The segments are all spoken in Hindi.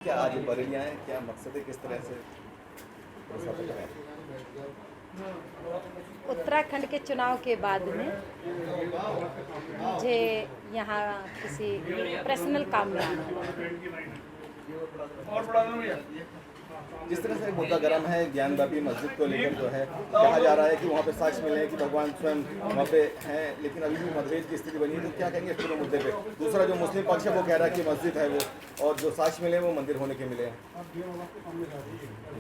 क्या आज बरेलियां हैं, क्या मकसद है, किस तरह से प्रस्थापित है? उत्तराखंड के चुनाव के बाद में मुझे यहाँ किसी पर्सनल काम में आना है। जिस तरह से मुद्दा गर्म है ज्ञानवापी मस्जिद को लेकर जो है कहा जा रहा है कि वहाँ पे साक्ष्य मिले हैं कि भगवान स्वयं वहाँ पे हैं, लेकिन अभी भी मतभेद की स्थिति बनी है। तो क्या कहेंगे इस पूरे मुद्दे पे? दूसरा जो मुस्लिम पक्ष है वो कह रहा है कि मस्जिद है वो, और जो साक्ष्य मिले हैं वो मंदिर होने के मिले हैं।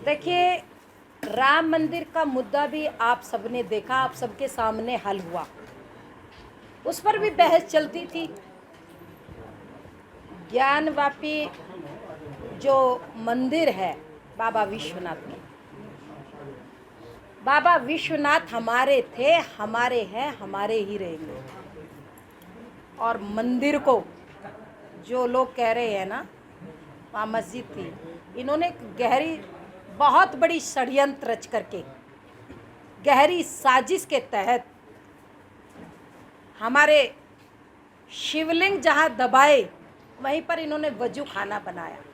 देखिए, राम मंदिर का मुद्दा भी आप सबने देखा, आप सबके सामने हल हुआ, उस पर भी बहस चलती थी। ज्ञानवापी जो मंदिर है बाबा विश्वनाथ में, बाबा विश्वनाथ हमारे थे, हमारे हैं, हमारे ही रहेंगे। और मंदिर को जो लोग कह रहे हैं ना वहाँ मस्जिद थी, इन्होंने गहरी बहुत बड़ी षड्यंत्र रच करके गहरी साजिश के तहत हमारे शिवलिंग जहाँ दबाए वहीं पर इन्होंने वजू खाना बनाया।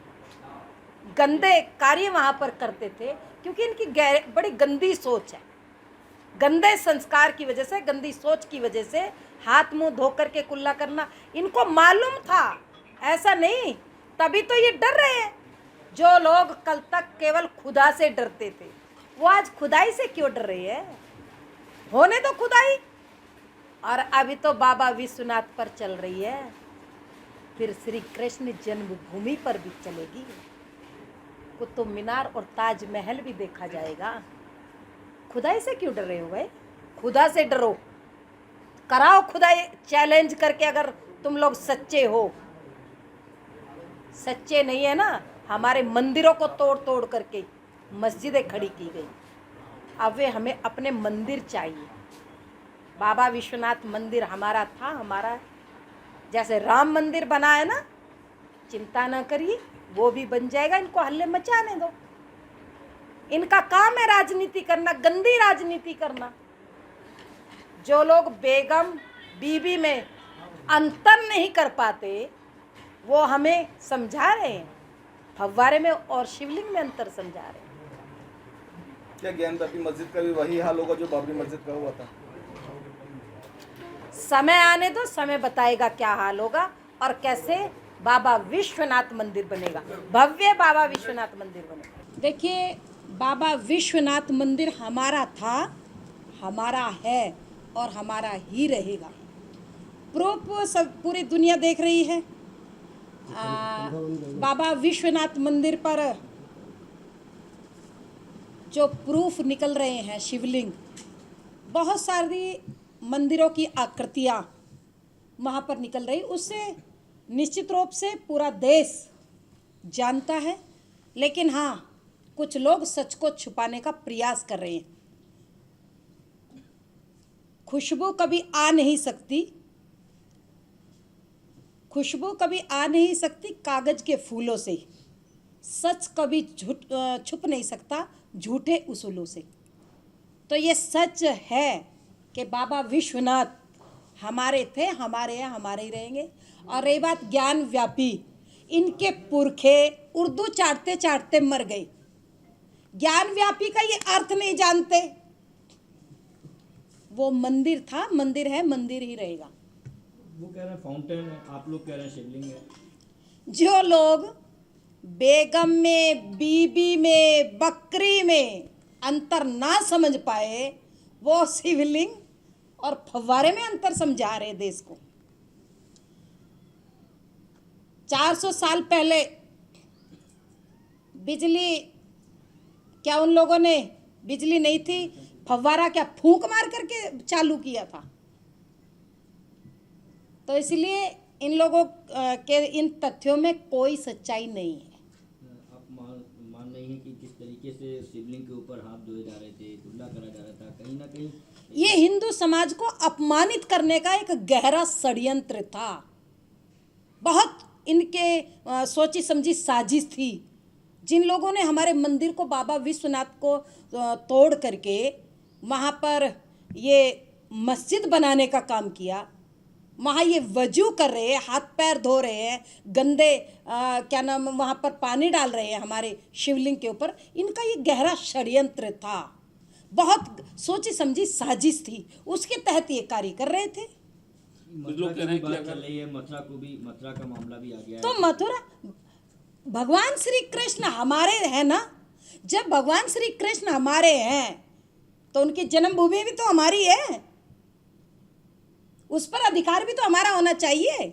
गंदे कार्य वहाँ पर करते थे क्योंकि इनकी बड़ी गंदी सोच है। गंदे संस्कार की वजह से, गंदी सोच की वजह से हाथ मुंह धो करके कुल्ला करना इनको मालूम था, ऐसा नहीं। तभी तो ये डर रहे हैं। जो लोग कल तक केवल खुदा से डरते थे वो आज खुदाई से क्यों डर रहे हैं? होने तो खुदाई। और अभी तो बाबा विश्वनाथ पर चल रही है, फिर श्री कृष्ण जन्मभूमि पर भी चलेगी। कुतुब मीनार और ताजमहल भी देखा जाएगा। खुदाई से क्यों डर रहे हो भाई? खुदा से डरो, कराओ खुदाई चैलेंज करके। अगर तुम लोग सच्चे हो, सच्चे नहीं है ना, हमारे मंदिरों को तोड़ तोड़ करके मस्जिदें खड़ी की गई। अब वे हमें अपने मंदिर चाहिए। बाबा विश्वनाथ मंदिर हमारा था, हमारा है। जैसे राम मंदिर बना है ना, चिंता ना करिए, वो भी बन जाएगा। इनको हल्ले मचाने दो। इनका काम है राजनीति करना, गंदी राजनीति करना। जो लोग बेगम बीबी में अंतर नहीं कर पाते वो हमें समझा रहे हैं, फव्वारे में और शिवलिंग में अंतर समझा रहे हैं। क्या ज्ञानवापी मस्जिद का भी वही हाल होगा जो बाबरी मस्जिद का हुआ था? समय आने दो, समय बताएगा क्या हाल होगा और कैसे बाबा विश्वनाथ मंदिर बनेगा, भव्य बाबा विश्वनाथ मंदिर बनेगा। देखिए, बाबा विश्वनाथ मंदिर हमारा था, हमारा है और हमारा ही रहेगा। प्रूफ सब पूरी दुनिया देख रही है। बाबा विश्वनाथ मंदिर पर जो प्रूफ निकल रहे हैं, शिवलिंग, बहुत सारी मंदिरों की आकृतियाँ वहाँ पर निकल रही, उससे निश्चित रूप से पूरा देश जानता है। लेकिन हाँ, कुछ लोग सच को छुपाने का प्रयास कर रहे हैं। खुशबू कभी आ नहीं सकती, खुशबू कभी आ नहीं सकती कागज के फूलों से। सच कभी छुप नहीं सकता झूठे उसूलों से। तो ये सच है कि बाबा विश्वनाथ हमारे थे, हमारे हैं, हमारे ही रहेंगे। और रही बात ज्ञान व्यापी, इनके पुरखे उर्दू चाटते चाटते मर गए। ज्ञान व्यापी का ये अर्थ नहीं जानते। वो मंदिर था, मंदिर है, मंदिर ही रहेगा। वो कह रहे हैं फाउंटेन है, आप लोग कह रहे हैं शिवलिंग है। जो लोग बेगम में, बीबी में, बकरी में अंतर ना समझ पाए वो शिवलिंग और फव्वारे में अंतर समझा रहे देश को। 400 साल पहले बिजली, क्या उन लोगों ने, बिजली नहीं थी, फव्वारा क्या फूंक मार करके चालू किया था? तो इसलिए इन लोगों के इन तथ्यों में कोई सच्चाई नहीं है। आप मान रही हैं कि किस तरीके से शिवलिंग के ऊपर हाथ धोए जा रहे थे, कुल्ला करा जा रहा था, कहीं ना कहीं ये हिंदू समाज को अपमानित करने का एक गहरा षड्यंत्र था। बहुत इनके सोची समझी साजिश थी। जिन लोगों ने हमारे मंदिर को, बाबा विश्वनाथ को तोड़ करके वहाँ पर ये मस्जिद बनाने का काम किया, वहाँ ये वजू कर रहे हैं, हाथ पैर धो रहे हैं, गंदे क्या नाम वहाँ पर पानी डाल रहे हैं हमारे शिवलिंग के ऊपर। इनका ये गहरा षड्यंत्र था, बहुत सोची समझी साजिश थी, उसके तहत ये कार्य कर रहे थे। मथुरा की भी बात चल रही है, मथुरा का मामला भी आ गया है। तो मथुरा भगवान श्री कृष्ण हमारे हैं ना, जब भगवान श्री कृष्ण हमारे हैं तो उनकी जन्मभूमि भी तो हमारी है, उस पर अधिकार भी तो हमारा होना चाहिए।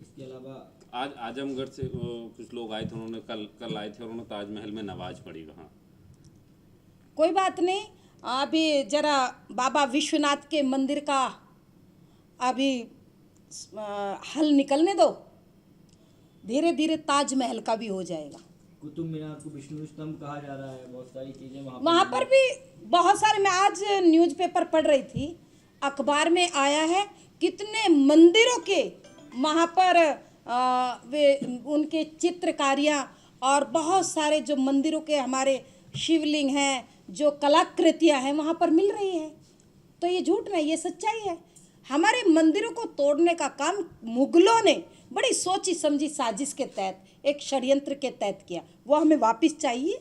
इसके अलावा आज आजमगढ़ से कुछ लोग आए थे, उन्होंने कल आए थे और उन्होंने ताजमहल में नमाज पढ़ी वहाँ। कोई बात नहीं, अभी जरा बाबा विश्वनाथ के मंदिर का अभी हल निकलने दो, धीरे धीरे ताजमहल का भी हो जाएगा। कुतुब मीनार को विष्णु स्तंभ कहा जा रहा है, बहुत सारी चीजें वहाँ पर भी बहुत सारे, मैं आज न्यूज़पेपर पढ़ रही थी, अखबार में आया है कितने मंदिरों के वहाँ पर वे उनके चित्रकारियाँ और बहुत सारे जो मंदिरों के हमारे शिवलिंग हैं, जो कलाकृतियाँ हैं वहाँ पर मिल रही है। तो ये झूठ नहीं, ये सच्चाई है। हमारे मंदिरों को तोड़ने का काम मुगलों ने बड़ी सोची समझी साजिश के तहत, एक षड्यंत्र के तहत किया, वो हमें वापस चाहिए,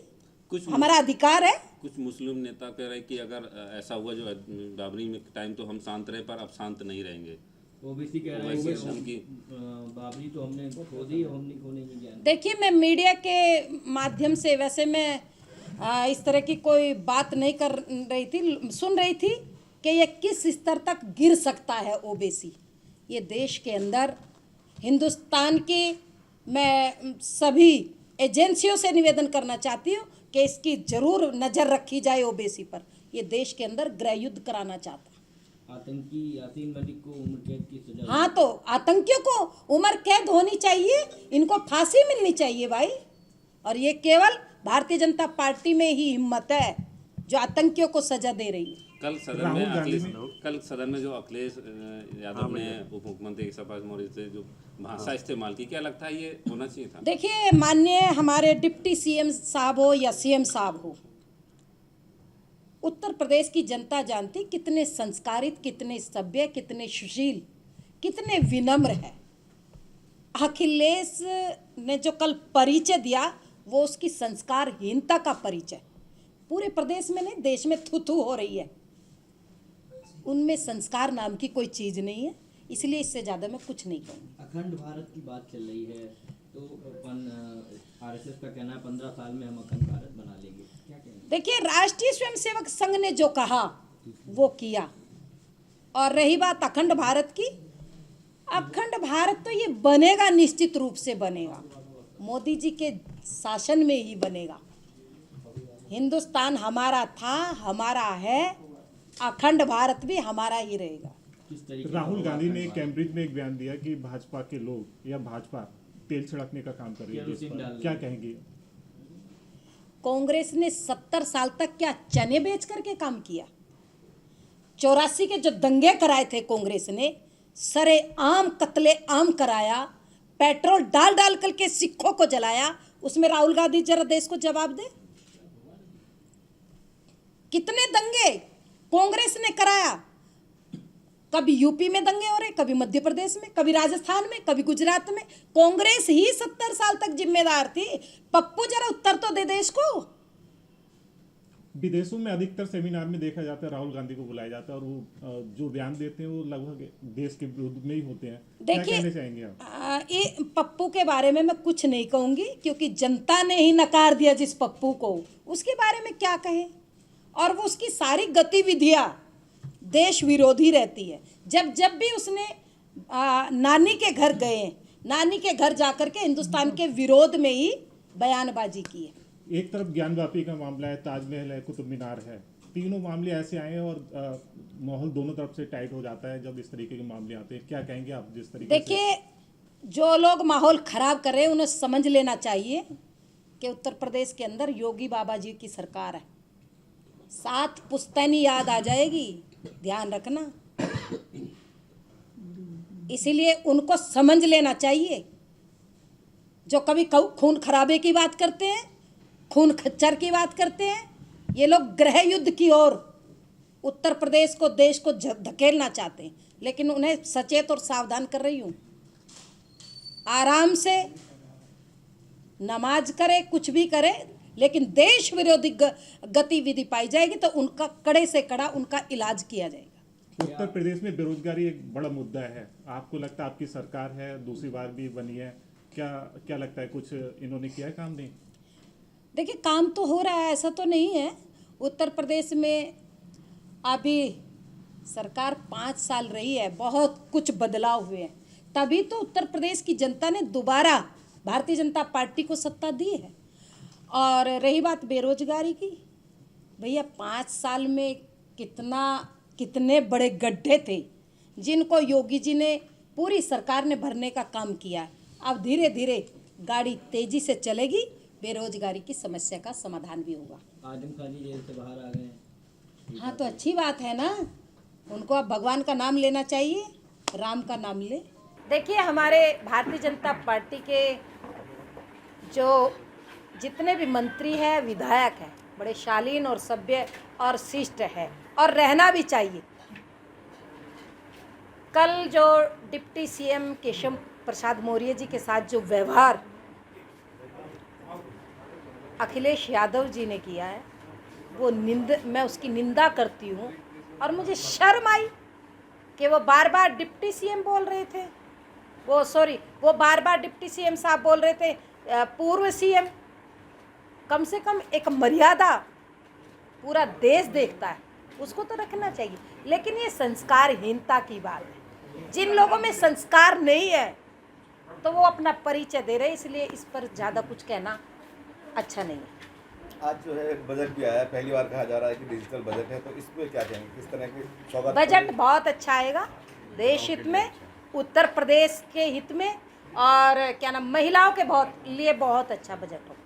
हमारा अधिकार है। कुछ मुस्लिम नेता कह रहे कि अगर ऐसा हुआ जो बाबरी में टाइम तो हम शांत रहे, पर अब शांत नहीं रहेंगे। ओबीसी कह रहे हैं कि बाबरी तो हमने खो दी, हमने खोने नहीं दिया। देखिए, मैं मीडिया के माध्यम से वैसे मैं इस तरह की कोई बात नहीं कर रही थी, सुन रही थी कि ये किस स्तर तक गिर सकता है ओबीसी ये देश के अंदर। हिंदुस्तान की मैं सभी एजेंसियों से निवेदन करना चाहती हूँ कि इसकी जरूर नज़र रखी जाए ओबीसी पर। ये देश के अंदर गृह युद्ध कराना चाहता है। आतंकी यासीन मलिक को उम्र कैद की सजा। हाँ, तो आतंकियों को उम्र कैद होनी चाहिए, इनको फांसी मिलनी चाहिए भाई। और ये केवल भारतीय जनता पार्टी में ही हिम्मत है जो आतंकियों को सजा दे रही है। कल सदन में जो अखिलेश यादव ने उप मुख्यमंत्री सपा मौर्य से जो भाषा इस्तेमाल की, क्या लगता है ये होना चाहिए था? देखिए, माननीय हमारे डिप्टी सीएम साहब हो या सीएम साहब हो, उत्तर प्रदेश की जनता जानती कितने संस्कारित, कितने सभ्य, कितने सुशील, कितने विनम्र है। अखिलेश ने जो कल परिचय दिया वो उसकी संस्कारहीनता का परिचय। पूरे प्रदेश में नहीं, देश में थू हो रही है। उनमें संस्कार नाम की कोई चीज़ नहीं है, इसलिए इससे ज़्यादा मैं कुछ नहीं कहूँगी। अखंड भारत की बात चल रही है, तो आरएसएस का कहना है 15 साल में हम अखंड भारत बना लेंगे, क्या कहेंगे? देखिए, राष्ट्रीय स्वयंसेवक संघ ने जो कहा वो किया। और रही बात अखंड भारत की, अखंड भारत तो ये बनेगा, निश्चित रूप से बनेगा, मोदी जी के शासन में ही बनेगा। हिंदुस्तान हमारा था, हमारा है, अखंड भारत भी हमारा ही रहेगा। राहुल गांधी ने कैम्ब्रिज में एक बयान दिया कि भाजपा के लोग या भाजपा तेल छिड़कने का काम कर रही है, इस पर क्या कहेंगे? कांग्रेस ने 70 साल तक क्या चने बेच करके काम किया? 84 के जो दंगे कराए थे कांग्रेस ने, सरे आम कत्ले आम कराया, पेट्रोल डाल डाल करके सिखों को जलाया, उसमें राहुल गांधी जरा देश को जवाब दे। कितने दंगे कांग्रेस ने कराया? कभी यूपी में दंगे हो रहे, कभी मध्य प्रदेश में, कभी राजस्थान में, कभी गुजरात में। कांग्रेस ही 70 साल तक जिम्मेदार थी। पप्पू जरा उत्तर तो दे देश को। विदेशों में अधिकतर सेमिनार में देखा जाता है राहुल गांधी को बुलाया जाता है और वो जो बयान देते हैं वो लगभग देश के विरुद्ध में ही होते हैं। क्या कहना चाहेंगे आप? ये पप्पू के बारे में मैं कुछ नहीं कहूंगी, क्योंकि जनता ने ही नकार दिया जिस पप्पू को, उसके बारे में क्या कहे। और वो उसकी सारी गतिविधियां देश विरोधी रहती है। जब भी उसने नानी के घर गए, नानी के घर जाकर के हिंदुस्तान के विरोध में ही बयानबाजी की है। एक तरफ ज्ञानवापी का मामला है, ताजमहल है, कुतुब मीनार है, तीनों मामले ऐसे आए हैं और माहौल दोनों तरफ से टाइट हो जाता है जब इस तरीके के मामले आते हैं। क्या कहेंगे आप जिस तरीके से? देखिए, जो लोग माहौल खराब कर रहे हैं उन्हें समझ लेना चाहिए कि उत्तर प्रदेश के अंदर योगी बाबा जी की सरकार है, 7 पुश्तैनी याद आ जाएगी, ध्यान रखना। इसीलिए उनको समझ लेना चाहिए। जो कभी खून खराबे की बात करते हैं, खून खच्चर की बात करते हैं, ये लोग गृह युद्ध की ओर उत्तर प्रदेश को, देश को धकेलना चाहते हैं, लेकिन उन्हें सचेत और सावधान कर रही हूँ। आराम से नमाज करे, कुछ भी करे, लेकिन देश विरोधी गतिविधि पाई जाएगी तो उनका कड़े से कड़ा उनका इलाज किया जाएगा। उत्तर प्रदेश में बेरोजगारी एक बड़ा मुद्दा है। आपको लगता है आपकी सरकार है, दूसरी बार भी बनी है, क्या लगता है कुछ इन्होंने किया है काम? नहीं, देखिए काम तो हो रहा है, ऐसा तो नहीं है। उत्तर प्रदेश में अभी सरकार 5 साल रही है, बहुत कुछ बदलाव हुए हैं, तभी तो उत्तर प्रदेश की जनता ने दोबारा भारतीय जनता पार्टी को सत्ता दी है। और रही बात बेरोजगारी की, भैया 5 साल में कितने बड़े गड्ढे थे जिनको योगी जी ने, पूरी सरकार ने भरने का काम किया है। अब धीरे धीरे गाड़ी तेजी से चलेगी, बेरोजगारी की समस्या का समाधान भी होगा। आजम खान जी जेल से बाहर आ गए। हाँ तो अच्छी बात है ना, उनको अब भगवान का नाम लेना चाहिए, राम का नाम ले। देखिए हमारे भारतीय जनता पार्टी के जो जितने भी मंत्री हैं, विधायक हैं, बड़े शालीन और सभ्य और शिष्ट है, और रहना भी चाहिए। कल जो डिप्टी सीएम केशव प्रसाद मौर्य जी के साथ जो व्यवहार अखिलेश यादव जी ने किया है, वो मैं उसकी निंदा करती हूँ। और मुझे शर्म आई कि वो बार बार डिप्टी सीएम बोल रहे थे, वो बार बार डिप्टी सीएम साहब बोल रहे थे, पूर्व सीएम। कम से कम एक मर्यादा पूरा देश देखता है, उसको तो रखना चाहिए। लेकिन ये संस्कारहीनता की बात है, जिन लोगों में संस्कार नहीं है तो वो अपना परिचय दे रहे हैं, इसलिए इस पर ज़्यादा कुछ कहना अच्छा नहीं है। आज जो है बजट भी आया, पहली बार कहा जा रहा है कि डिजिटल बजट है, तो इसमें क्या कहेंगे, किस तरह की सौगात? बजट बहुत अच्छा आएगा, देश हित में, उत्तर प्रदेश के हित में, और क्या नाम, महिलाओं के लिए बहुत अच्छा बजट होगा।